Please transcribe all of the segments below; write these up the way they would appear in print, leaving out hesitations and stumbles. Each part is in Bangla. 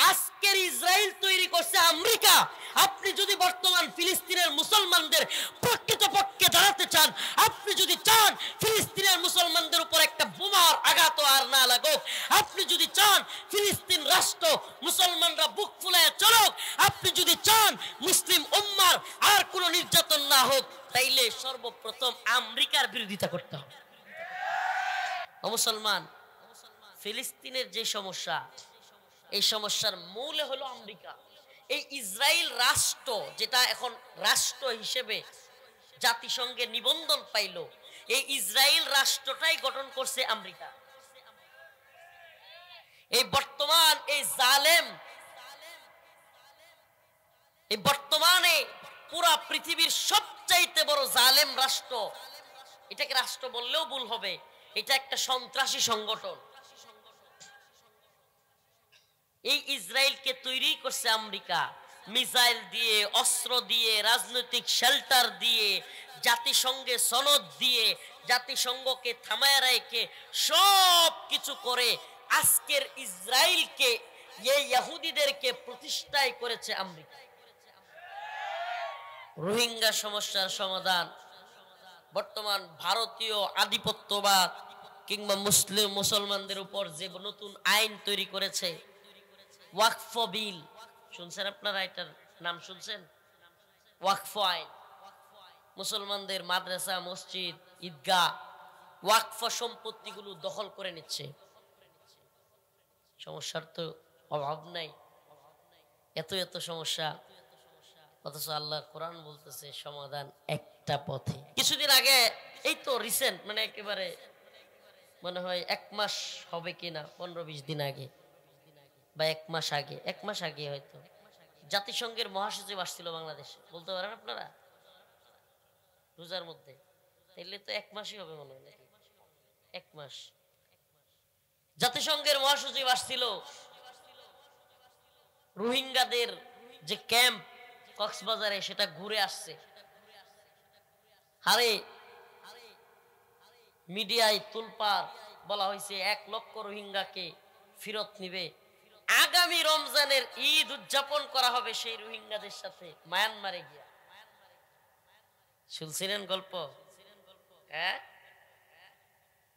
আজকের ইসরায়েল তৈরি করছে আমেরিকা। আপনি যদি বর্তমান ফিলিস্তিনের মুসলমানদের প্রকৃতপক্ষে দাঁড়াতে চান, আপনি যদি চান ফিলিস্তিনের মুসলমানদের উপর একটা বোমার আঘাত আর না লাগুক, আপনি যদি চান ফিলিস্তিন রাষ্ট্র মুসলমানরা বুক ফুলায় চলুক, আপনি যদি চান মুসলিম উম্মার আর কোনো নির্যাতন না হোক, তাইলে সর্বপ্রথম আমেরিকার বিরোধিতা করতে হবে। মুসলমান, ফিলিস্তিনের যে সমস্যা, এই সমস্যার মূল হলো আমেরিকা। এই ইসরায়েল রাষ্ট্র, যেটা এখন রাষ্ট্র হিসেবে জাতিসংঘে নিবন্ধন পাইল, এই ইসরায়েল রাষ্ট্রটাই গঠন করছে আমেরিকা। এই বর্তমান এই জালেম, এই বর্তমানে পুরা পৃথিবীর সবচাইতে বড় জালেম রাষ্ট্র, এটাকে রাষ্ট্র বললেও ভুল হবে, এটা একটা সন্ত্রাসী সংগঠন। এই ইসরায়েলকে তৈরি করছে আমেরিকা, মিসাইল দিয়ে, অস্ত্র দিয়ে, রাজনৈতিক শেল্টার দিয়ে, জাতিসংঘে সনদ দিয়ে, জাতিসংঘকে থামায় রেখে সব কিছু করে আজকের ইসরায়েলকে, এই ইহুদিদেরকে প্রতিষ্ঠায় করেছে আমেরিকা। রোহিঙ্গা সমস্যার সমাধান বর্তমান ভারতীয় আধিপত্যবাদ কিংবা মুসলমানদের উপর যে নতুন আইন তৈরি করেছে, ওয়াকফ বিল, শুনছেন আপনারা? এটার নাম শুনছেন? ওয়াকফ আইন। মুসলমানদের মাদ্রাসা, মসজিদ, ঈদগাহ, ওয়াকফ সম্পত্তিগুলো দখল করে নিচ্ছে। সমস্যার তো অভাব নাই, এত এত সমস্যা, অথচ আল্লাহর কোরআন বলতেছে সমাধান একটা পথে। কিছুদিন আগে, এই তো রিসেন্ট, মানে একেবারে মনে হয় 1 মাস হবে কিনা, 15-20 দিন আগে বা 1 মাস আগে, 1 মাস আগে হয়তো, জাতিসংঘের মহাসচিব আসছিল বাংলাদেশে। বলতে পারেন আপনারা? রোজার মধ্যে, তাইলে তো 1 মাসই হবে মনে হয়, নাকি 1 মাস। জাতিসংঘের মহাসচিব আসছিল, রোহিঙ্গাদের যে ক্যাম্প কক্সবাজারে, সেটা ঘুরে আসছে। হারে মিডিয়ায় তুলপার বলা হয়েছে 1 লক্ষ রোহিঙ্গাকে ফেরত নিবে। আগামী রমজানের ঈদ উদযাপন করা হবে সেই রোহিঙ্গাদের সাথে মায়ানমারে গিয়া। শুনছিলেন গল্প? হ্যাঁ,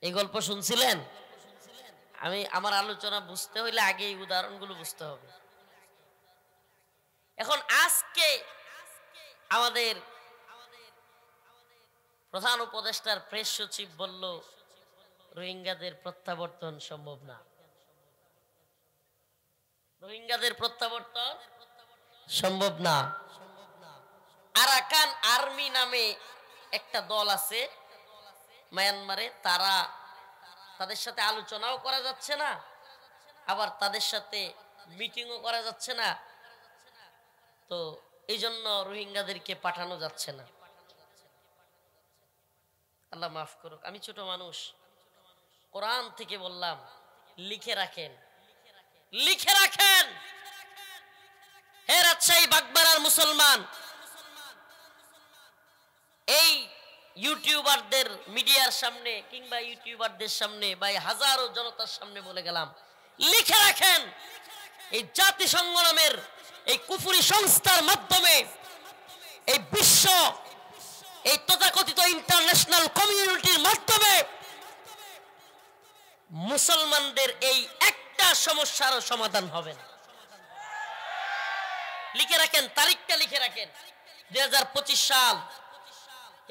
এই গল্প শুনছিলেন? আমার আলোচনা বুঝতে হইলে আগে এই উদাহরণগুলো বুঝতে হবে। এখন আজকে আমাদের প্রধান উপদেষ্টার প্রেস সচিব বলল রোহিঙ্গাদের প্রত্যাবর্তন সম্ভব না। রোহিঙ্গাদের প্রত্যাবর্তন সম্ভব না। আরাকান আর্মি নামে একটা দল আছে মায়ানমারে, তাদের সাথে আলোচনাও করা যাচ্ছে না, আবার তাদের সাথে মিটিংও করা যাচ্ছে না। তো এই জন্য রোহিঙ্গাদেরকে পাঠানো যাচ্ছে না। আল্লাহ মাফ করুক, আমি ছোট মানুষ, কোরআন থেকে বললাম লিখে রাখেন, লিখে রাখেন। হে রাজশাহী বাগবাড়ার মুসলমান, এই ইউটিউবারদের মিডিয়ার সামনে কিংবা ইউটিউবারদের সামনে বা হাজারো জনতার সামনে বলে গেলাম, লিখে রাখেন, এই জাতিসংঘ নামের এই কুফরি সংস্থার মাধ্যমে এই বিশ্ব, এই তথাকথিত ইন্টারন্যাশনাল কমিউনিটির মাধ্যমে মুসলমানদের এই একটা সমস্যারও সমাধান হবে না। লিখে রাখেন, তারিখটা লিখে রাখেন, 2025 সাল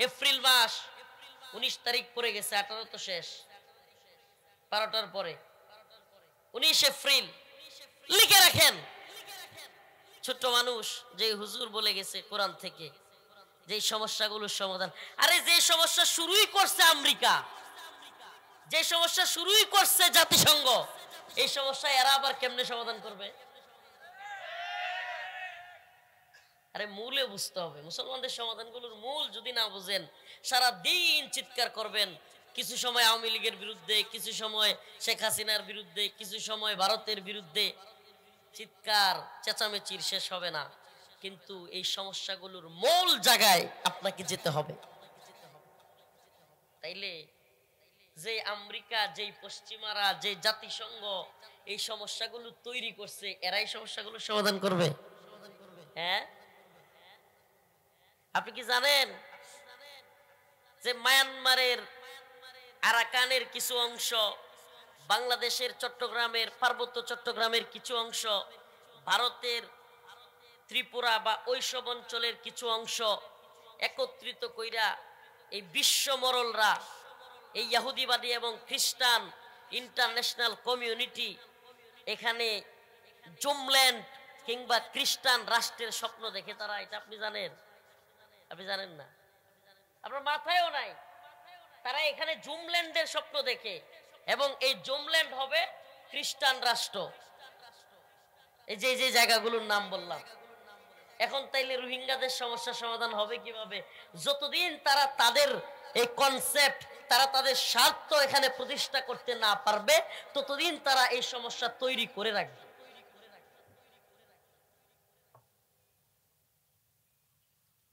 এপ্রিল মাস 19 তারিখ পড়ে গেছে, 18 তো শেষ, 12টার পরে 19 এপ্রিল। লিখে রাখেন। ছোট্ট মানুষ, যে হুজুর বলে গেছে কোরআন থেকে যে সমস্যাগুলোর সমাধান, আরে যে সমস্যা শুরুই করছে আমেরিকা, যে সমস্যা শুরুই করছে জাতিসংঘ, এই সমস্যা এরা আবার কেমনে সমাধান করবে? আরে মূলে বুঝতে হবে। মুসলমানদের সমাধানগুলোর মূল যদি না বুঝেন, সারা দিন চিৎকার করবেন, কিছু সময় আওয়ামী লীগের বিরুদ্ধে, কিছু সময় শেখ হাসিনার বিরুদ্ধে, কিছু সময় ভারতের বিরুদ্ধে, চিৎকার চেঁচামেচির শেষ হবে না। কিন্তু এই সমস্যাগুলোর মূল জায়গায় আপনাকে যেতে হবে। তাইলে যে আমেরিকা, যে পশ্চিমারা, যে জাতিসংঘ এই সমস্যাগুলো তৈরি করছে, এরাই সমস্যাগুলো সমাধান করবে? হ্যাঁ, আপনি কি জানেন যে মায়ানমারের আরাকানের কিছু অংশ, বাংলাদেশের চট্টগ্রামের পার্বত্য চট্টগ্রামের কিছু অংশ, ভারতের ত্রিপুরা বা ওইসব অঞ্চলের কিছু অংশ একত্রিত কইরা এই বিশ্ব মরলরা, এই ইহুদিবাদী এবং খ্রিস্টান ইন্টারন্যাশনাল কমিউনিটি এখানে জুমল্যান্ড কিংবা খ্রিস্টান রাষ্ট্রের স্বপ্ন দেখে তারা। এটা আপনি জানেন? আপনি জানেন না, আপনার মাথায়ও নাই। তারা এখানে জুমল্যান্ডের স্বপ্ন দেখে এবং এই জুমল্যান্ড হবে খ্রিস্টান রাষ্ট্র। এই যে যে জায়গাগুলোর নাম বললাম। এখন তাইলে রোহিঙ্গাদের সমস্যার সমাধান হবে কিভাবে? যতদিন তারা তাদের এই কনসেপ্ট, তারা তাদের স্বার্থ এখানে প্রতিষ্ঠা করতে না পারবে, ততদিন তারা এই সমস্যা তৈরি করে রাখবে।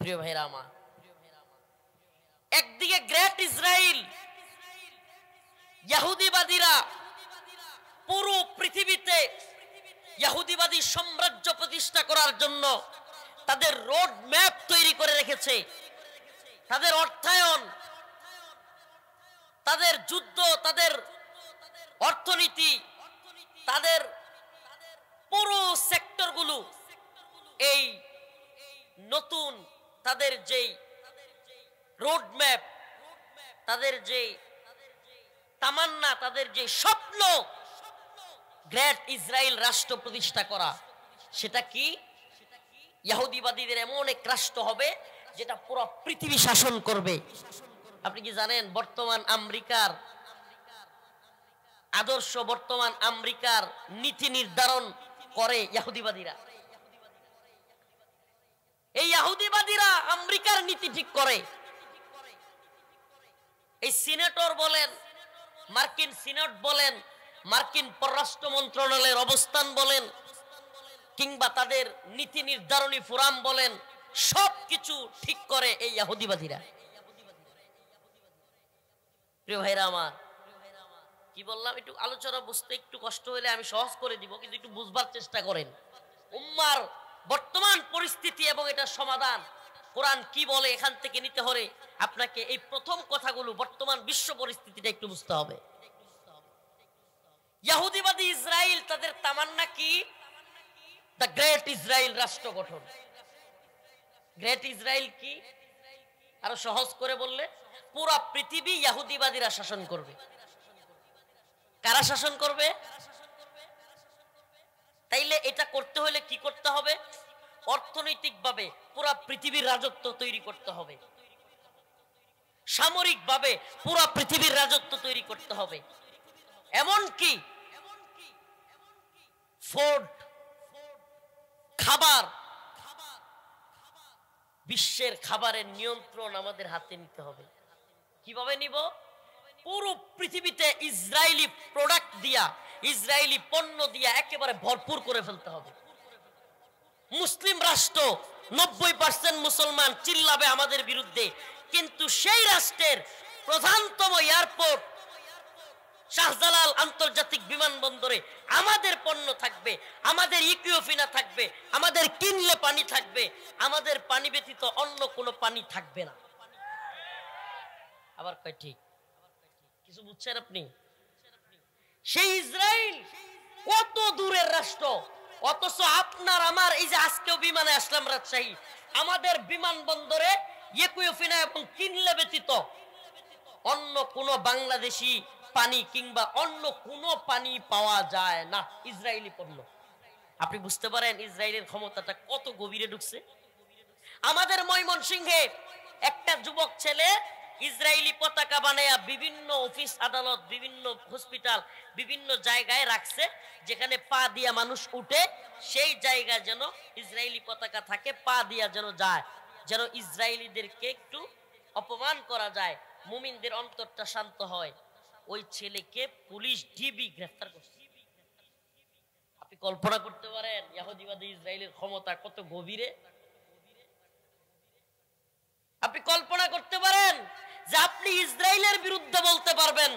প্রিয় ভাইরা আমার, একদিকে গ্রেট ইসরায়েল, ইহুদিবাদীরা পুরো পৃথিবীতে ইহুদিবাদী সাম্রাজ্য প্রতিষ্ঠা করার জন্য তাদের রোড ম্যাপ তৈরি করে রেখেছে। তাদের অর্থায়ন, তাদের যুদ্ধ, তাদের অর্থনীতি, তাদের পুরো সেক্টরগুলো এই নতুন তাদের যেই রোড ম্যাপ, তাদের যে তামান্না, তাদের যে স্বপ্ন গ্রেট ইসরায়েল রাষ্ট্র প্রতিষ্ঠা করা, সেটা কি? ইহুদিবাদীদের এমন এক রাষ্ট্র হবে যেটা পুরো পৃথিবী শাসন করবে। আপনি কি জানেন বর্তমান আমেরিকার আদর্শ, বর্তমান আমেরিকার নীতি নির্ধারণ করে ইহুদিবাদীরা? এই ইহুদিবাদীরা আমেরিকার নীতি ঠিক করে। এই সিনেটর বলেন, মার্কিন সিনেট বলেন, মার্কিন পররাষ্ট্র মন্ত্রণালয়ের অবস্থান বলেন, কিংবা তাদের নীতি নির্ধারণী ফোরাম বলেন, সবকিছু ঠিক করে এই ইহুদিবাদীরা। প্রিয় ভাইরা আমার, কি বললাম? একটু আলোচনা বুঝতে একটু কষ্ট হলে আমি সহজ করে দিব, কিন্তু একটু বুঝবার চেষ্টা করেন উম্মার বর্তমান পরিস্থিতি এবং এটার সমাধান কোরআন কি বলে। এখান থেকে নিতে হলে আপনাকে এই প্রথম কথাগুলো, বর্তমান বিশ্ব পরিস্থিতিটা একটু বুঝতে হবে। ইহুদিবাদী ইসরায়েল, তাদের তামান্না কি? দ্য গ্রেট ইসরায়েল রাষ্ট্র গঠন। গ্রেট ইসরায়েল কি? আরো সহজ করে বললে, পুরো পৃথিবী ইহুদিবাদীরা শাসন করবে। কারা শাসন করবে? তাইলে এটা করতে হলে কি করতে হবে? অর্থনৈতিকভাবে পুরো পৃথিবীর রাজত্ব তৈরি করতে হবে, সামরিকভাবে পুরো পৃথিবীর রাজত্ব তৈরি করতে হবে। এমনকি ফুড, খাবার, বিশ্বের খাবারের নিয়ন্ত্রণ আমাদের হাতে নিতে হবে। কিভাবে নিব? পুরো পৃথিবীতে ইসরায়েলি প্রোডাক্ট দিয়া, ইসরায়েলি পণ্য দিয়া একেবারে ভরপুর করে ফেলতে হবে। মুসলিম রাষ্ট্র, 90% মুসলমান চিল্লাবে আমাদের বিরুদ্ধে, কিন্তু সেই রাষ্ট্রের প্রধানতম এয়ারপোর্ট শাহজালাল আন্তর্জাতিক বিমানবন্দরে আমাদের পণ্য থাকবে, আমাদের ইকুইফিনা থাকবে, আমাদের কিনলে পানি থাকবে, আমাদের পানি ব্যতীত অন্য কোনো পানি থাকবে না। আবার কয় ঠিক? কিছু বুঝছেন আপনি? সেই ইসরায়েল কত দূরের রাষ্ট্র, অথচ আপনার আমার এই যে আজকেও বিমানে আসলাম রাজশাহী, আমাদের বিমানবন্দরে ইকুইফিনা এবং কিনলে ব্যতীত অন্য কোনো বাংলাদেশি পানি কিংবা অন্য কোনো পানি পাওয়া যায় না, ইসরায়েলি পণ্য। আপনি বুঝতে পারেন ইসরায়েলের ক্ষমতাটা কত গভীরে ঢুকছে। আমাদের ময়মনসিংহে একটা যুবক ছেলে ইসরায়েলি পতাকা বানায়া বিভিন্ন অফিস আদালত, বিভিন্ন হসপিটাল, বিভিন্ন জায়গায় রাখছে, যেখানে পা দিয়া মানুষ উঠে সেই জায়গায় যেন ইসরায়েলি পতাকা থাকে, পা দিয়া যেন যায়, যেন ইসরায়েলিদেরকে একটু অপমান করা যায়, মুমিনদের অন্তরটা শান্ত হয়। ওই ছেলেকে পুলিশ ডিবি গ্রেফতার করছে। আপনি কল্পনা করতে পারেন ইহুদিবাদী ইসরায়েলের ক্ষমতা কত গভীরে? আপনি কল্পনা করতে পারেন যে আপনি ইসরায়েলের বিরুদ্ধে বলতে পারবেন,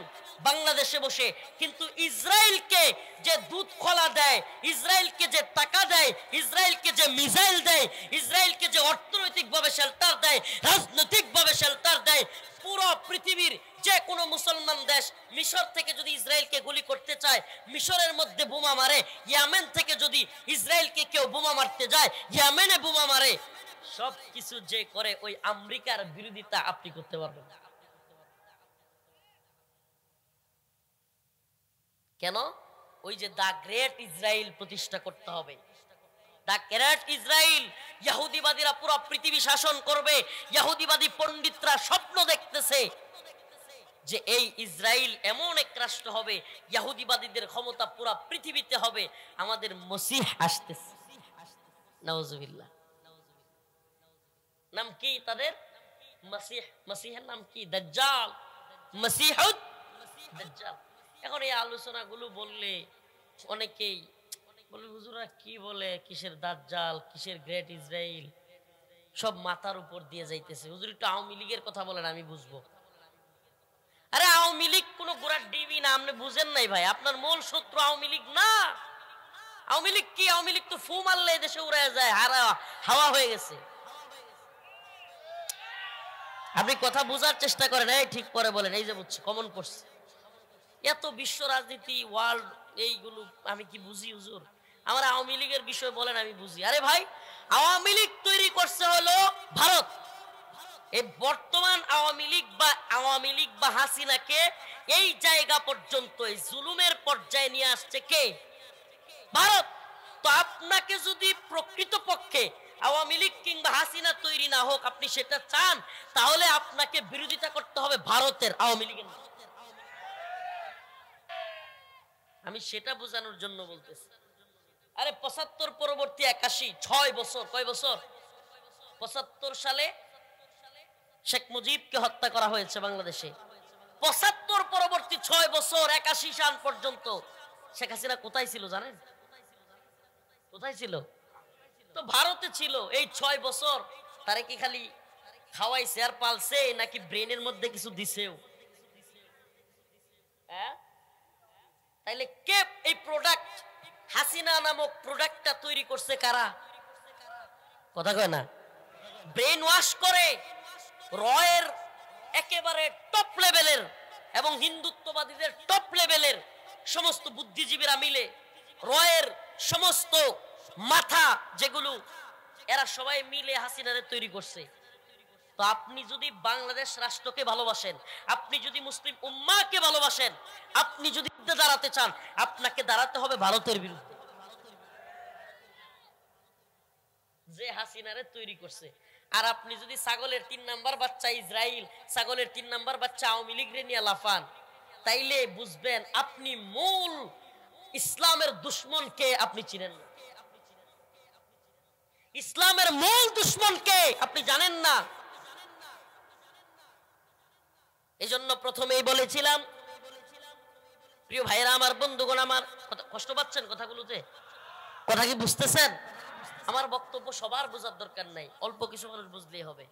বাংলাদেশে বসে, কিন্তু ইসরায়েলকে যে দুধ খোলা দেয়, ইসরায়েলকে যে টাকা দেয়, ইসরায়েলকে যে মিসাইল দেয়, ইসরায়েলকে যে অর্থনৈতিকভাবে শেল্টার দেয়, রাজনৈতিকভাবে শেল্টার দেয়, পুরো পৃথিবীর যে কোনো মুসলমান দেশ মিশর থেকে যদি ইসরায়েলকে গুলি করতে চায় মিশরের মধ্যে বোমা মারে, ইয়েমেন থেকে যদি ইসরায়েলকে কেউ বোমা মারতে যায় ইয়েমেনে বোমা মারে, সব কিছু যে করে ওই আমেরিকার বিরোধিতা আপনি করতে পারবেন না। কেন? ওই যে দা গ্রেট ইসরায়েল প্রতিষ্ঠা করতে হবে। দা গ্রেট ইসরায়েল, ইহুদিবাদীরা পুরো পৃথিবী শাসন করবে। ইহুদিবাদী পণ্ডিতরা স্বপ্ন দেখতেছে যে এই ইসরায়েল এমন এক রাষ্ট্র হবে, ইহুদিবাদীদের ক্ষমতা পুরো পৃথিবীতে হবে, আমাদের মসিহ আসতেছে। নাউজুবিল্লাহ। নাম কি তাদের? মসিহ। মসিহের নাম কি? দাজ্জাল। মসিহুদ দাজ্জাল। এখন এই আলোচনাগুলো বললে অনেকেই বলে হুজুরা কি বলে, কিসের দাজ্জাল, কিসের গ্রেট ইসরায়েল, সব মাথার উপর দিয়ে যাইতেছে। হুজুর একটু আওয়ামী লীগের কথা বলেন, আমি বুঝবো। আরে আওয়ামী লীগ কোন গোড়ার ডিবি না, আপনি বুঝেন নাই ভাই। আপনার মূল শত্রু আওয়ামী লীগ না। আওয়ামী লীগ কি? আওয়ামী লীগ তো ফু মারলে দেশে উড়ে যায়, হাওয়া হয়ে গেছে। আপনি কথা বোঝার চেষ্টা করেন, এই ঠিক করে বলেন, এই যে বুঝছি কমন পড়ছে। এত বিশ্ব রাজনীতি, ওয়ার্ল্ড, এইগুলো আমি কি বুঝি হুজুর? আমার আওয়ামী লীগের বিষয় বলেন, আমি বুঝি। আরে ভাই, আওয়ামী লীগ তৈরি করছে হলো ভারত। এই বর্তমান আওয়ামী লীগ বা হাসিনাকে এই জায়গা পর্যন্ত, এই জুলুমের পর্যায়ে নিয়ে আসছে কে? ভারত। তো আপনাকে যদি প্রকৃতপক্ষে আওয়ামী লীগ কিংবা হাসিনা তৈরি না হোক, আপনি সেটা চান, তাহলে আপনাকে বিরোধিতা করতে হবে ভারতের, আওয়ামী লীগের। আমি সেটা বোঝানোর জন্য বলতেছি। আরে ৭৫ পরবর্তী ৮১, ৬ বছর, কয় বছর? ৭৫ সালে শেখ মুজিবকে হত্যা করা হয়েছে বাংলাদেশে। ৭৫ পরবর্তী ৬ বছর ৮১ সাল পর্যন্ত শেখ হাসিনা কোথায় ছিল জানেন? কোথায় ছিল? তো ভারতে ছিল। এই ৬ বছর তারে কি খালি খাওয়াইছে আর পালছে, নাকি ব্রেনের মধ্যে কিছু দিছেও? হ্যাঁ? তাইলে কে এই প্রোডাক্ট, হাসিনা নামক প্রোডাক্টটা তৈরি করছে? কারা? কথা কয় না। ব্রেন ওয়াশ করে রয়ের একেবারে টপ লেভেলের এবং হিন্দুত্ববাদীদের টপ লেভেলের সমস্ত বুদ্ধিজীবীরা মিলে রয়ের সমস্ত মাথা যেগুলো, এরা সবাই মিলে হাসিনারে তৈরি করছে। তো আপনি যদি বাংলাদেশ রাষ্ট্রকে ভালোবাসেন, আপনি যদি মুসলিম উম্মাহকে ভালোবাসেন, আপনি যদি দাঁড়াতে চান, আপনাকে দাঁড়াতে হবে ভারতের বিরুদ্ধে, যে হাসিনারে তৈরি করছে। আর আপনি যদি ছাগলের ৩ নাম্বার বাচ্চা ইসরায়েল, ছাগলের 3 নাম্বার বাচ্চা আওয়ামী লীগ রে নিয়ে লাফান, তাইলে বুঝবেন আপনি মূল ইসলামের দুশ্মনকে আপনি চিনেন না। ইসলামের মূল দুশ্মনকে আপনি জানেন না। এজন্য প্রথমেই বলেছিলাম, প্রিয় ভাইরা আমার, বন্ধুগণ আমার, কষ্ট পাচ্ছেন কথাগুলোতে? কথা কি বুঝতেছেন? আমার বক্তব্য সবার বোঝার দরকার নাই, অল্প কিছু মানুষ বুঝলেই হবে।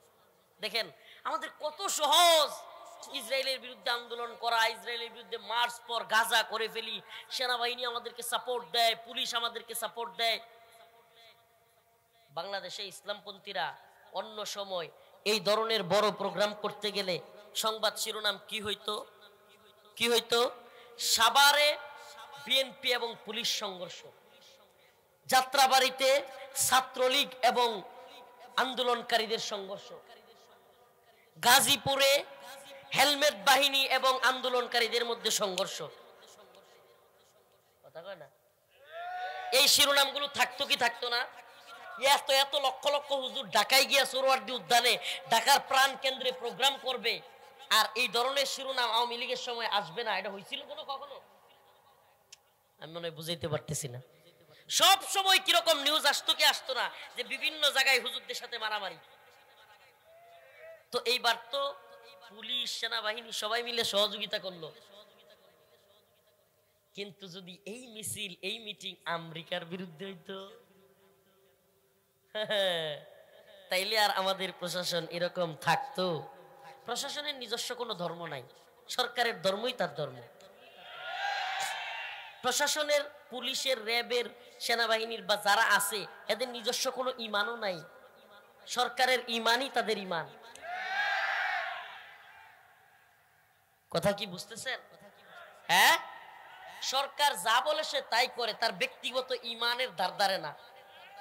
দেখেন আমাদের কত সহজ ইসরায়েলের বিরুদ্ধে আন্দোলন করা, ইসরায়েলের বিরুদ্ধে মার্চ পর গাজা করে ফেলি, সেনাবাহিনী আমাদেরকে সাপোর্ট দেয়, পুলিশ আমাদেরকে সাপোর্ট দেয়। বাংলাদেশে ইসলামপন্থীরা অন্য সময় এই ধরনের বড় প্রোগ্রাম করতে গেলে সংবাদ শিরোনাম কি হইতো? কি হইতো? সাভারে বিএনপি এবং পুলিশ সংঘর্ষ, যাত্রাবাড়িতে ছাত্রলীগ এবং আন্দোলনকারীদের সংঘর্ষ, গাজীপুরে হেলমেট বাহিনী এবং আন্দোলনকারীদের মধ্যে সংঘর্ষ। কথা কয় না? এই শিরোনামগুলো থাকতো কি থাকতো না? এত এত লক্ষ লক্ষ হুজুর ঢাকায় গিয়া সোহরাওয়ার্দী উদ্যানে, ঢাকার প্রাণ কেন্দ্রে প্রোগ্রাম করবে, আর এই ধরনের শিরোনাম আওয়ামী লীগের সময় আসবে না? এটা হয়েছিল কখনো? আমি মনে হয় বুঝাইতে পারতেছি না। সব সময় কিরকম নিউজ আসতো কি আসতো না, যে বিভিন্ন জায়গায় হুজুরদের সাথে মারামারি। তো এইবার তো পুলিশ, সেনাবাহিনী সবাই মিলে সহযোগিতা করলো। কিন্তু যদি এই মিছিল, এই মিটিং আমেরিকার বিরুদ্ধে হইতো, তাইলে আর আমাদের প্রশাসন এরকম থাকতো? প্রশাসনের নিজস্ব কোনো ধর্ম নাই, সরকারের ধর্মই তার ধর্ম। প্রশাসনের, পুলিশের, র্যাবের, সেনাবাহিনীর বা যারা আছে এদের নিজস্ব কোনো ইমানও নাই। সরকারের ইমানই তাদের ইমান। কথা কি বুঝতেছেন? হ্যাঁ, সরকার যা বলে সে তাই করে, তার ব্যক্তিগত ইমানের ধার ধারে না।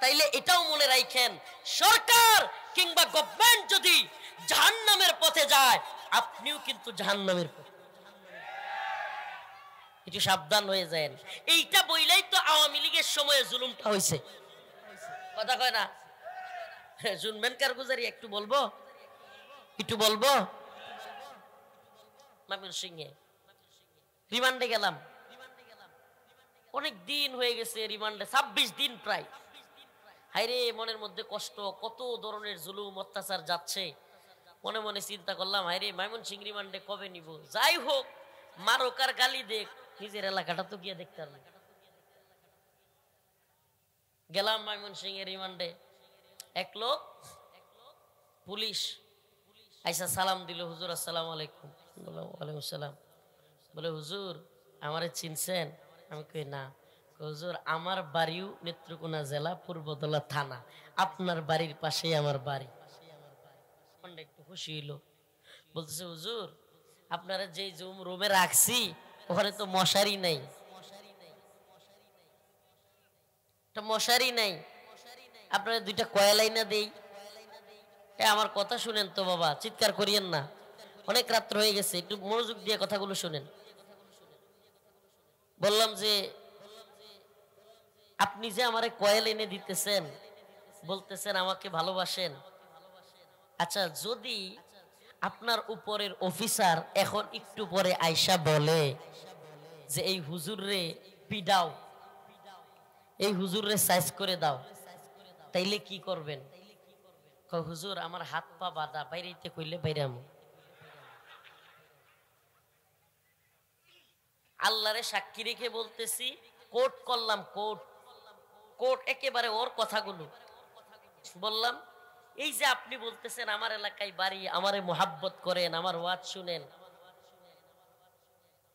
তাইলে এটাও মনে রাখেন, সরকার কিংবা গভর্নমেন্ট যদি জাহান্নামের পথে যায়, আপনিও কিন্তু জাহান্নামের পথে। একটু সাবধান হয়ে যান। এইটা বইলেই তো আওয়ামী লীগের সময়ে জুলুমটা হয়েছে। কথা কয় না? শুনবেন কারগুজারি? একটু বলবো, একটু বলবো। ময়মনসিংহে রিমান্ডে গেলাম, অনেক দিন হয়ে গেছে রিমান্ডে, 26 দিন প্রায়। হায়রে মনের মধ্যে কষ্ট, কত ধরনের জুলুম অত্যাচার যাচ্ছে। মনে মনে চিন্তা করলাম, হায়রে ময়মনসিংহ রিমান্ডে কবে নিব? যাই হোক, মারুক আর গালি দেখ, নিজের এলাকাটা তো গিয়ে দেখতে পারলাম। গেলাম ময়মনসিংহে রিমান্ডে। এক লোক পুলিশ আইসা সালাম দিল, হুজুর আসসালামু আলাইকুম। ওয়ালাইকুম আসসালাম। বলে, হুজুর আমারে চিনছেন? আমি কই না। হুজুর আমার বাড়িও নেত্রকোনা জেলা পূর্বদলা থানা, আপনার বাড়ির পাশেই আমার বাড়ি। একটু খুশি হইল, বলতেছে, হুজুর আপনারা যে রুমে রাখছি ওখানে তো মশারি নাই, মশারি নাই, আপনারা দুইটা কয়লাই না দেই। আমার কথা শুনেন তো বাবা, চিৎকার করিয়েন না, অনেক রাত্র হয়ে গেছে, একটু মনোযোগ দিয়ে কথাগুলো শুনেন। বললাম যে আপনি যে আমারে কয়েল এনে দিতেছেন, বলতেছেন আমাকে ভালোবাসেন, আচ্ছা যদি আপনার উপরের অফিসার এখন একটু পরে আয়সা বলে যে এই হুজুররে পিডাও, এই হুজুররে সাইজ করে দাও, তাইলে কি করবেন? হুজুর আমার হাত পা বাঁধা, বাইরেতে কইলে বাইরাম। আল্লাহরে সাক্ষী রেখে বলতেছি, কোর্ট করলাম, কোর্ট একেবারে ওর কথাগুলো বললাম। এই যে আপনি বলতেছেন আমার এলাকায় বাড়ি, আমারে মোহাব্বত করেন, আমার ওয়াজ শুনেন,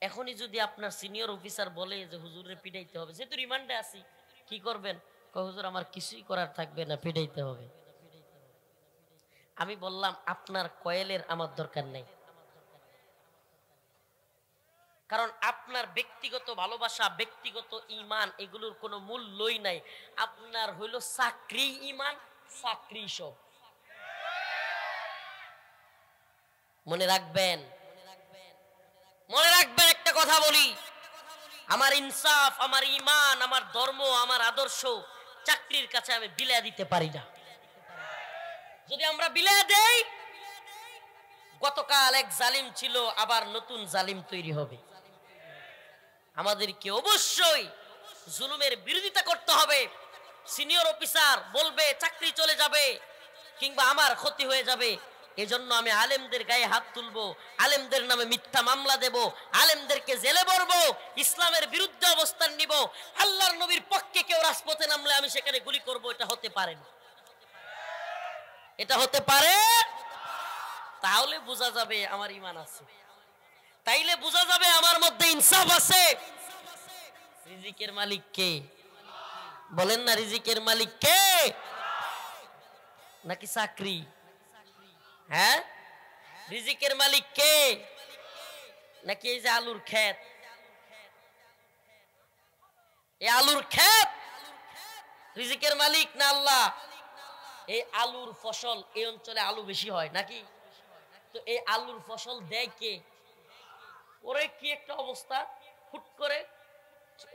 এখনই যদি আপনার সিনিয়র অফিসার বলে যে হুজুরে পিটাইতে হবে, যেহেতু রিমান্ডে আছি, কি করবেন? হুজুর আমার কিছুই করার থাকবে না, পিটাইতে হবে। আমি বললাম, আপনার কয়েলের আমার দরকার নেই, কারণ আপনার ব্যক্তিগত ভালোবাসা, ব্যক্তিগত ইমান, এগুলোর কোনো মূল্যই নাই। আপনার হইল চাকরি ইমান, চাকরি সব। মনে রাখবেন, মনে রাখবেন একটা কথা বলি, আমার ইনসাফ, আমার ইমান, আমার ধর্ম, আমার আদর্শ চাকরির কাছে আমি বিলিয়ে দিতে পারি না। যদি আমরা বিলিয়ে দেই, গতকাল এক জালিম ছিল, আবার নতুন জালিম তৈরি হবে। আমাদেরকে অবশ্যই জুলুমের বিরোধিতা করতে হবে। সিনিয়র অফিসার বলবে চাকরি চলে যাবে কিংবা আমার ক্ষতি হয়ে যাবে, এজন্য আমি আলেমদের গায়ে হাত তুলবো, আলেমদের নামে মিথ্যা মামলা দেব, আলেমদেরকে জেলে ভরবো, ইসলামের বিরুদ্ধে অবস্থান নিব। আল্লাহর নবীর পক্ষে কেউ রাজপথে নামলে আমি সেখানে গুলি করব, এটা হতে পারে না। এটা হতে পারে, তাহলে বোঝা যাবে আমার ঈমান আছে, তাইলে বোঝা যাবে আমার মধ্যে ইনসাফ আছে। রিজিকের মালিক কে? বলেন না, রিজিকের মালিক কে? নাকি চাকরি? হ্যাঁ, রিজিকের মালিক কে? নাকি এই যে আলুর ক্ষেত? এই আলুর ক্ষেত রিজিকের মালিক না আল্লাহ? এই আলুর ফসল, এই অঞ্চলে আলু বেশি হয় নাকি? তো এই আলুর ফসল দেয় কে? ওরে কি একটা অবস্থা, ফুট করে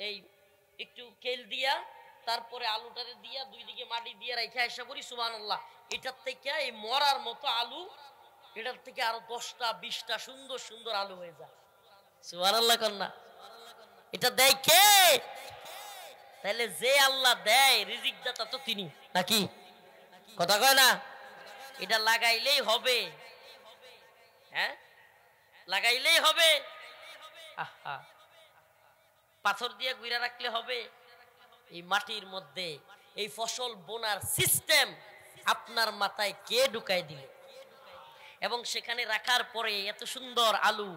এই একটু কেল দিয়া, তারপরে আলুটারে দিয়া দুই দিকে মাটি দিয়ে রাখা এসে করি সুবহানাল্লাহ, এটার থেকে এই মরার মতো আলু, এটার থেকে আরো 10টা 20টা সুন্দর সুন্দর আলু হয়ে যায়। সুবহানাল্লাহ কন্যা, এটা দেয় কে? তাহলে যে আল্লাহ দেয়, রিজিক দাতা তো তিনি নাকি? কথা কয় না? এটা লাগাইলেই হবে, হ্যাঁ লাগাইলেই হবে। আহা, পাথর দিয়ে গুইরা রাখলে হবে? এই মাটির মধ্যে এই ফসল বোনার সিস্টেম আপনার মাথায় কে ঢুকাই দিল? এবং সেখানে রাখার পরে এত সুন্দর আলু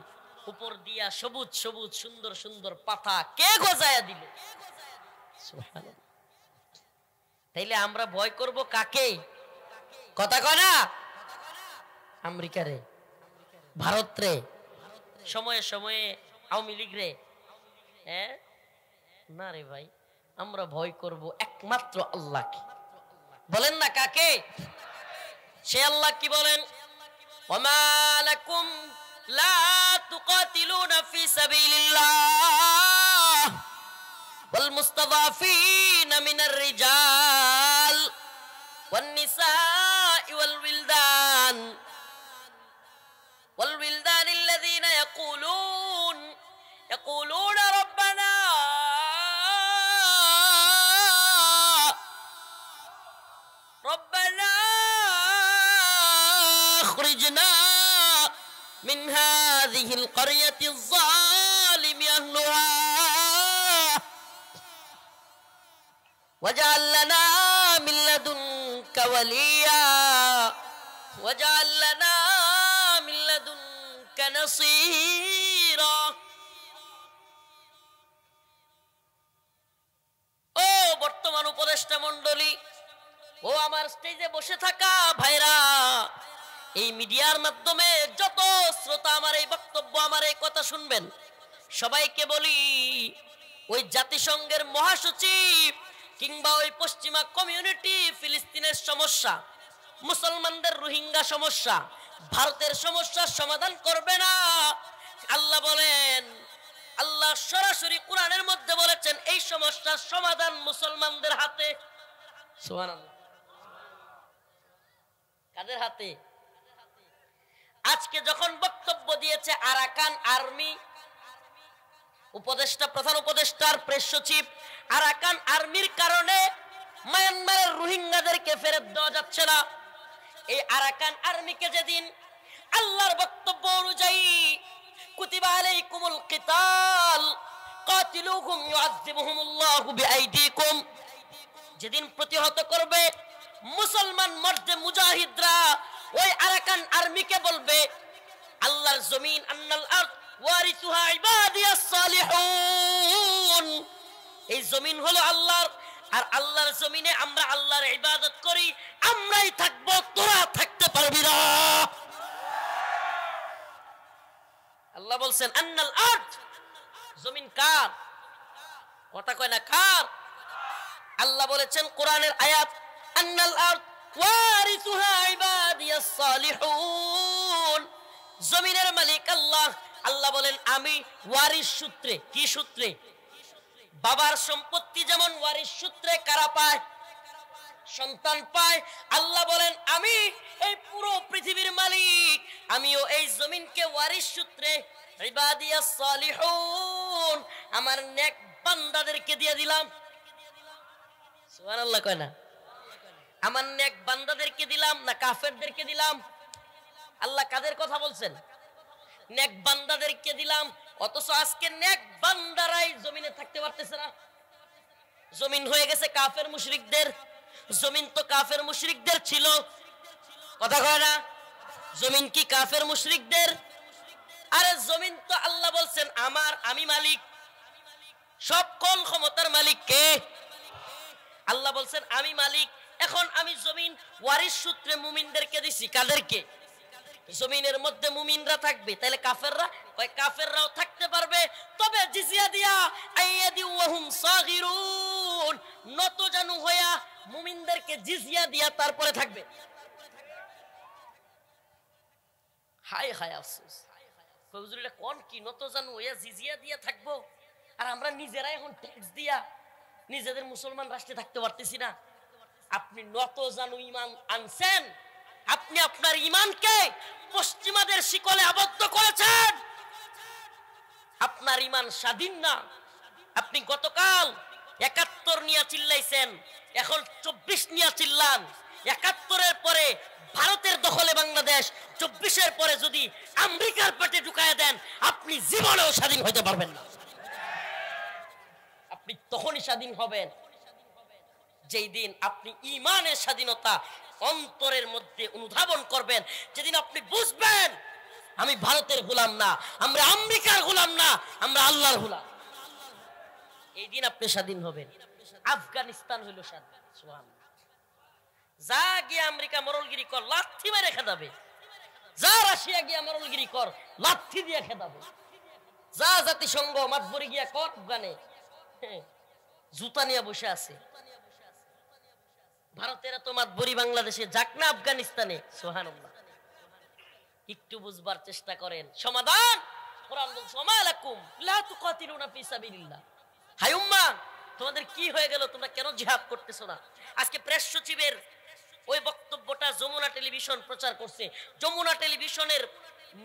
উপর দিয়া সবুজ সবুজ সুন্দর সুন্দর পাতা কে গজায়া দিল? সুবহানাল্লাহ। তাইলে আমরা ভয় করব কাকে? কথা কয় না? আমেরিকা রে, ভারত রে, সময়ে সময়ে আওয়ামী লীগ রে? হ্যাঁ না রে ভাই, আমরা ভয় করব একমাত্র আল্লাহকে। বলেন না কাকে? সে আল্লাহ কি বলেন? ওয়ামা লাকুম লা তুকাতিলুনা ফি সাবিলিল্লাহ ওয়াল মুস্তাদাফিনা মিনার রিজাল ওয়ান নিসাই ওয়াল উইলদান الذين يقولون ربنا اخرجنا من هذه القرية الظالم أهلها واجعل لنا من لدنك وليا واجعل لنا من لدنك نصيرا। ও বর্তমান উপদেষ্টা মণ্ডলী, ও আমার স্টেজে বসে থাকা ভাইরা, এই মিডিয়ার মাধ্যমে যত শ্রোতা আমার এই বক্তব্য, আমার এই কথা শুনবেন, সবাইকে বলি, ওই জাতিসংঘের মহাসচিব কিংবা ওই পশ্চিমা কমিউনিটি ফিলিস্তিনের সমস্যা, মুসলমানদের রোহিঙ্গা সমস্যা, ভারতের সমস্যার সমাধান করবে না। আল্লাহ বলেন, আল্লাহ সরাসরি কোরআনের মধ্যে বলেছেন এই সমস্যার সমাধান মুসলমানদের হাতে। সুবহানাল্লাহ। কাদের হাতে? আজকে যখন বক্তব্য দিয়েছে আরাকান আর্মি উপদেষ্টা, প্রধান উপদেষ্টার প্রেস সচিব, আরাকান আর্মির কারণে মায়ানমারের রোহিঙ্গাদেরকে ফেরত দেওয়া যাচ্ছে না। এই আরাকান আর্মিকে যেদিন আল্লাহর বক্তব্য অনুযায়ী কুতিবা আলাইকুমুল কিতাল কাতিলুহুম ইউআযিবুহুমুল্লাহু বিআইদিকুম, যেদিন প্রতিহত করবে মুসলমান মর্দে মুজাহিদরা, ওই আরাকান আর্মিকে বলবে আল্লাহর জমিন আন্নাল আরদ ওয়ারিসুহা ইবাদিয়াস সালিহুন, এই জমিন হলো আল্লাহর, আর আল্লাহর জমিনে আমরা আল্লাহর ইবাদত করি, আমরাই থাকব, তোরা থাকতে পারবি না। আল্লাহ বলছেন আন্নাল আরদ, জমিন কার? কথা কয় না কার? আল্লাহ বলেছেন কোরআনের আয়াত, আন্নাল আরদ ওয়ারিসুহা ইবাদিয়াস সালিহুন, জমিনের মালিক আল্লাহ। আল্লাহ বলেন আমি ওয়ারিস সূত্রে, কি সূত্রে? বাবার সম্পত্তি যেমন ওয়ারিস সূত্রে কারা পায়? সন্তান পায়। আল্লাহ বলেন আমি এই পুরো পৃথিবীর মালিক, আমিও এই জমিনকে ওয়ারিস সূত্রে ইবাদিয়াস সালিহুন, আমার নেক বান্দাদেরকে দিয়ে দিলাম। সুবহানাল্লাহ কয় না? আমার নেক বান্দাদেরকে দিলাম না কাফেরদেরকে দিলাম? আল্লাহ কাদের কথা বলছেন? নেক বান্দাদেরকে দিলাম। অথচ আজকে নেক বান্দারাই জমিনে থাকতে পারতেছে না, জমিন হয়ে গেছে কাফের মুশরিকদের। জমিন তো কাফের মুশরিকদের ছিল, কথা কয় না? জমিন কি কাফের মুশরিকদের? আরে জমিন তো আল্লাহ বলছেন আমার, আমি মালিক, সকল ক্ষমতার মালিক কে? আল্লাহ বলছেন আমি মালিক। এখন আমি জমিন ওয়ারিস সূত্রে মুমিনদেরকে দিছি। কাদেরকে? জমিনের মধ্যে মুমিনরা থাকবে, তাহলে কাফেররা? কয় কাফেররাও থাকতে পারবে, তবে জিজিয়া দিয়া আইয়াদি ওয়াহুম সাগিরুন, নত জানু হইয়া মুমিনদেরকে জিজিয়া দিয়া তারপরে থাকবে। হায় হায় আফসোস, হুজুর এটা কোন কি? নত জানু হইয়া জিজিয়া দিয়া থাকবো, আর আমরা নিজেরা এখন ট্যাক্স দিয়া নিজেদের মুসলমান রাষ্ট্রে থাকতে পারতেছি না। আপনি নত জানু ঈমান আনছেন, আপনি আপনার ঈমানকে পশ্চিমাদের শিকলে আবদ্ধ করেছেন। আপনার ঈমান স্বাধীন না। আপনি গতকাল ৭১ নিয়ে চিল্লাইছেন, এখন ২৪ নিয়ে চিল্লান। ৭১-এর পরে ভারতের দখলে বাংলাদেশ, ২৪-এর পরে যদি আমেরিকার পেটে ঢুকায় দেন, আপনি জীবনেও স্বাধীন হতে পারবেন না। আপনি তখনই স্বাধীন হবেন যেই দিন আপনি ঈমানের স্বাধীনতা অন্তরের মধ্যে অনুধাবন করবেন, যেদিন আপনি বুঝবেন আমি ভারতের গোলাম না, আমরা আমেরিকার গোলাম না, আমরা আল্লাহর গোলাম। এই দিন আপনি স্বাধীন হবেন। আফগানিস্তান হইল স্বাধীন। সুবহানাল্লাহ। যা গিয়ে আমেরিকা মরলগিরি কর, লাথি মেরে খেদাবে। যা রাশিয়া গিয়া মরলগিরি কর, লাথি দিয়ে খেদাবে। যা জাতিসংঘ মাতবরি গিয়া কর, আফগানে জুতা নিয়ে বসে আছে। ভারতের এত মাতবরি বাংলাদেশে, যাক না আফগানিস্তানে। সুবহানাল্লাহ। একটু বুঝবার চেষ্টা করেন। সমাধান কোরআন বলছে, ওমা লাকুম লা তুকাতিলুনা ফি সাবিলিল্লাহ। হাই উম্মাহ, তোমাদের কি হয়ে গেল? তোমরা কেন জিহাদ করতেছো না? আজকে প্রেস সচিবের ওই বক্তব্যটা যমুনা টেলিভিশন প্রচার করছে। যমুনা টেলিভিশনের